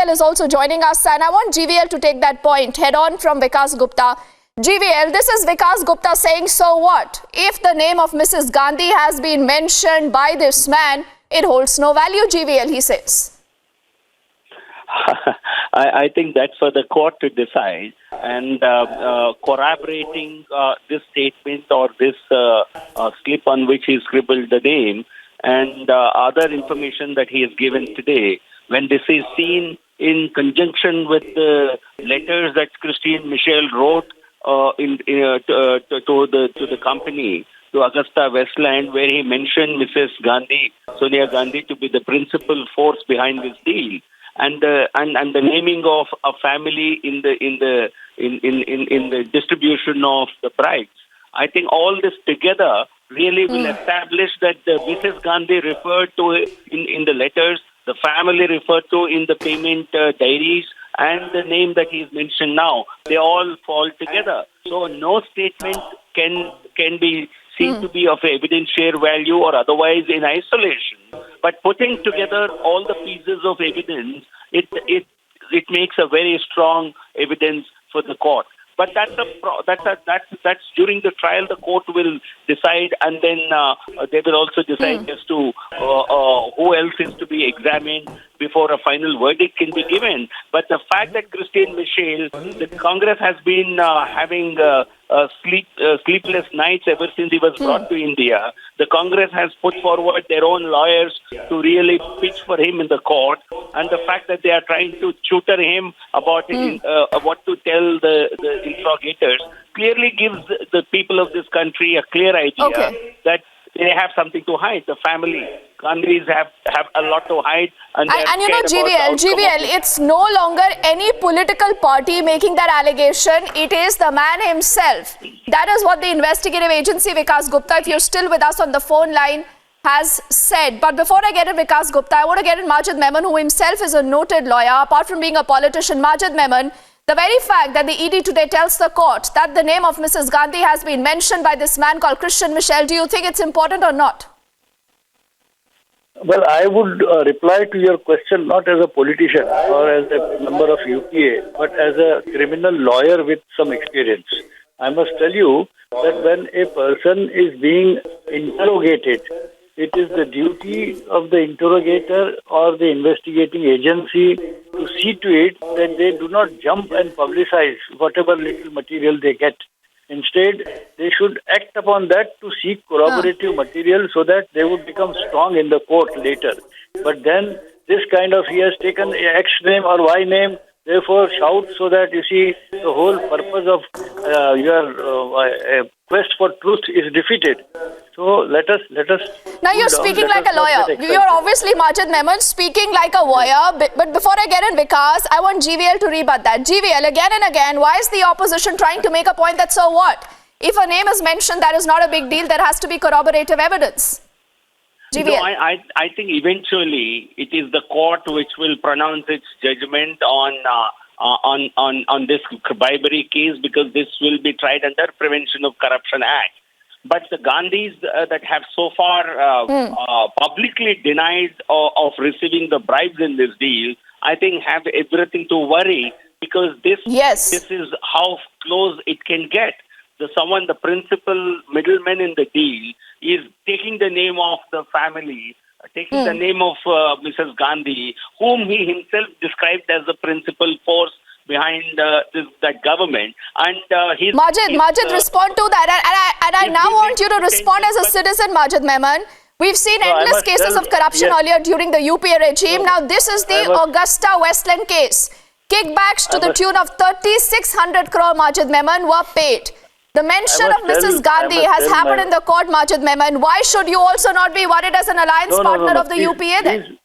GVL is also joining us, and I want GVL to take that point head on from Vikas Gupta. GVL, this is Vikas Gupta saying, so what? If the name of Mrs. Gandhi has been mentioned by this man, it holds no value, GVL, he says. I think that's for the court to decide, and corroborating this statement or this slip on which he scribbled the name and other information that he has given today, when this is seen in conjunction with the letters that Christine Michel wrote to the company, to Augusta Westland, where he mentioned Mrs. Gandhi, Sonia Gandhi, to be the principal force behind this deal. And the naming of a family in the distribution of the bribes. I think all this together really will establish that the Mrs. Gandhi referred to in the letters, the family referred to in the payment diaries, and the name that he's mentioned now, they all fall together. So no statement can be seen to be of evidentiary value or otherwise in isolation. But putting together all the pieces of evidence, it makes a very strong evidence for the court. But that's during the trial the court will decide, and then they will also decide as to who else is to be examined before a final verdict can be given. But the fact that Christine Michel, the Congress has been having sleepless nights ever since he was brought to India. The Congress has put forward their own lawyers to really pitch for him in the court, and the fact that they are trying to tutor him about what to tell the interrogators clearly gives the people of this country a clear idea that they have something to hide. The family, Gandhis have a lot to hide. And you know, GVL, it's no longer any political party making that allegation. It is the man himself. That is what the investigative agency, Vikas Gupta, if you're still with us on the phone line, has said. But before I get in Vikas Gupta, I want to get in Majeed Memon, who himself is a noted lawyer. Apart from being a politician, Majeed Memon, the very fact that the ED today tells the court that the name of Mrs. Gandhi has been mentioned by this man called Christian Michel, do you think it's important or not? Well, I would reply to your question not as a politician or as a member of UPA, but as a criminal lawyer with some experience. I must tell you that when a person is being interrogated, it is the duty of the interrogator or the investigating agency to see to it that they do not jump and publicize whatever little material they get. Instead, they should act upon that to seek corroborative material so that they would become strong in the court later. But then this kind of, he has taken X name or Y name, therefore shout, so that you see the whole purpose of your quest for truth is defeated. So let us. Now you're speaking like a lawyer. You're obviously, Majeed Memon, speaking like a lawyer. But before I get in Vikas, I want GVL to rebut that. GVL, again and again, why is the opposition trying to make a point that so what? If a name is mentioned, that is not a big deal. There has to be corroborative evidence. GVL. No, I think eventually it is the court which will pronounce its judgment on this bribery case, because this will be tried under Prevention of Corruption Act. But the Gandhis that have so far publicly denied of receiving the bribes in this deal, I think have everything to worry, because this is how close it can get. The principal middleman in the deal is taking the name of the family, taking the name of Mrs. Gandhi, whom he himself described as the principal force behind that government, and Majeed, respond to that, and I now want you to respond as a citizen, Majeed Memon. We've seen endless cases of corruption earlier during the UPA regime. Now this is the Augusta Westland case. Kickbacks to the tune of 3,600 crore, Majeed Memon, were paid. The mention of Mrs. Gandhi has happened in the court, Majeed Memon. Why should you also not be worried as an alliance partner of the UPA then?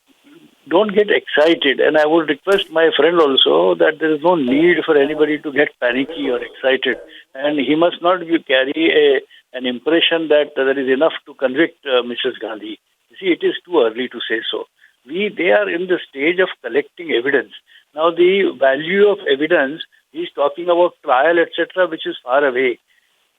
Don't get excited, and I would request my friend also that there is no need for anybody to get panicky or excited, and he must not carry an impression that there is enough to convict Mrs. Gandhi. You see, it is too early to say so. They are in the stage of collecting evidence. Now, the value of evidence, he's talking about trial, etc., which is far away.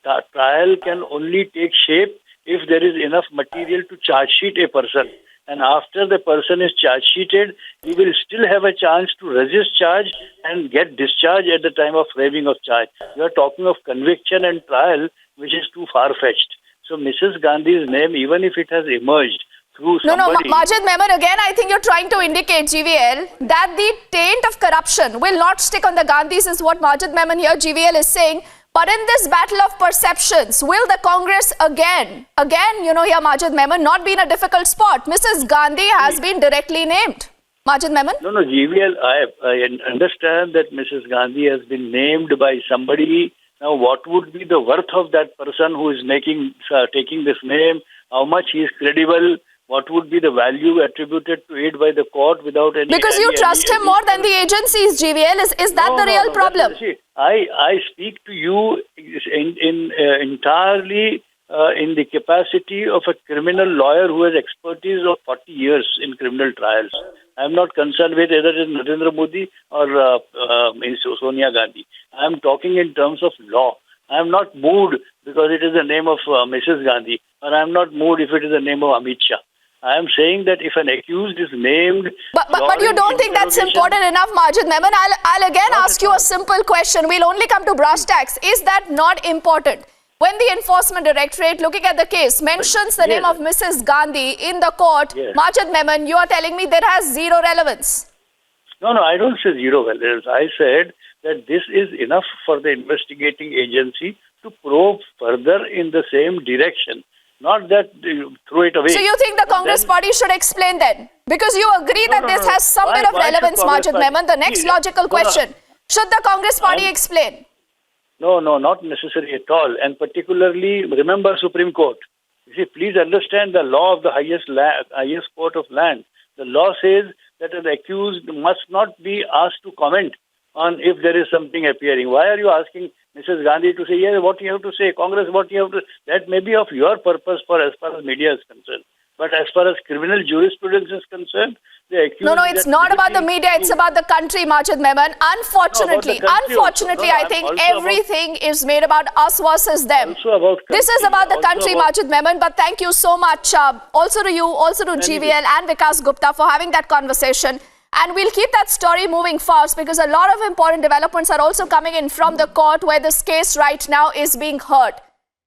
The trial can only take shape if there is enough material to charge sheet a person. and after the person is charge sheeted, he will still have a chance to resist charge and get discharged at the time of framing of charge. You are talking of conviction and trial, which is too far-fetched. So Mrs. Gandhi's name, even if it has emerged through somebody... Majid Memon, again, I think you're trying to indicate, GVL, that the taint of corruption will not stick on the Gandhis is what Majid Memon here, GVL, is saying. But in this battle of perceptions, will the Congress again, here Majid Memon, not be in a difficult spot? Mrs. Gandhi has been directly named. Majid Memon? No, GVL, I understand that Mrs. Gandhi has been named by somebody. Now, what would be the worth of that person who is taking this name? How much he is credible? What would be the value attributed to it by the court without any... Because you trust him more than the agencies, GVL. Is that the real problem? See, I speak to you entirely in the capacity of a criminal lawyer who has expertise of 40 years in criminal trials. I am not concerned with either Narendra Modi or Sonia Gandhi. I am talking in terms of law. I am not moved because it is the name of Mrs. Gandhi, or I am not moved if it is the name of Amit Shah. I am saying that if an accused is named... But you don't think that's important enough, Majid Memon? I'll again ask you a simple question. We'll only come to brass tacks. Is that not important? When the Enforcement Directorate, looking at the case, mentions the name of Mrs. Gandhi in the court, Majid Memon, you are telling me that has zero relevance? No, I don't say zero relevance. I said that this is enough for the investigating agency to probe further in the same direction. Not that you throw it away. So you think the Congress party should explain then? Because you agree that this has some bit of relevance, Majid Memon. The next logical question, should the Congress party explain? No, not necessary at all. And particularly, remember Supreme Court. You see, please understand the law of the highest court of land. The law says that an accused must not be asked to comment on if there is something appearing. Why are you asking Mrs. Gandhi to say, yeah, what you have to say, Congress, what you have to... That may be of your purpose for as far as media is concerned. But as far as criminal jurisprudence is concerned, the accused... No, it's not about the media, it's about the country, Majid Memon. Unfortunately, I think everything is made about us versus them. This is about the country, Majid Memon, but thank you so much. Also to you, also to GVL and Vikas Gupta for having that conversation. And we'll keep that story moving fast because a lot of important developments are also coming in from the court where this case right now is being heard.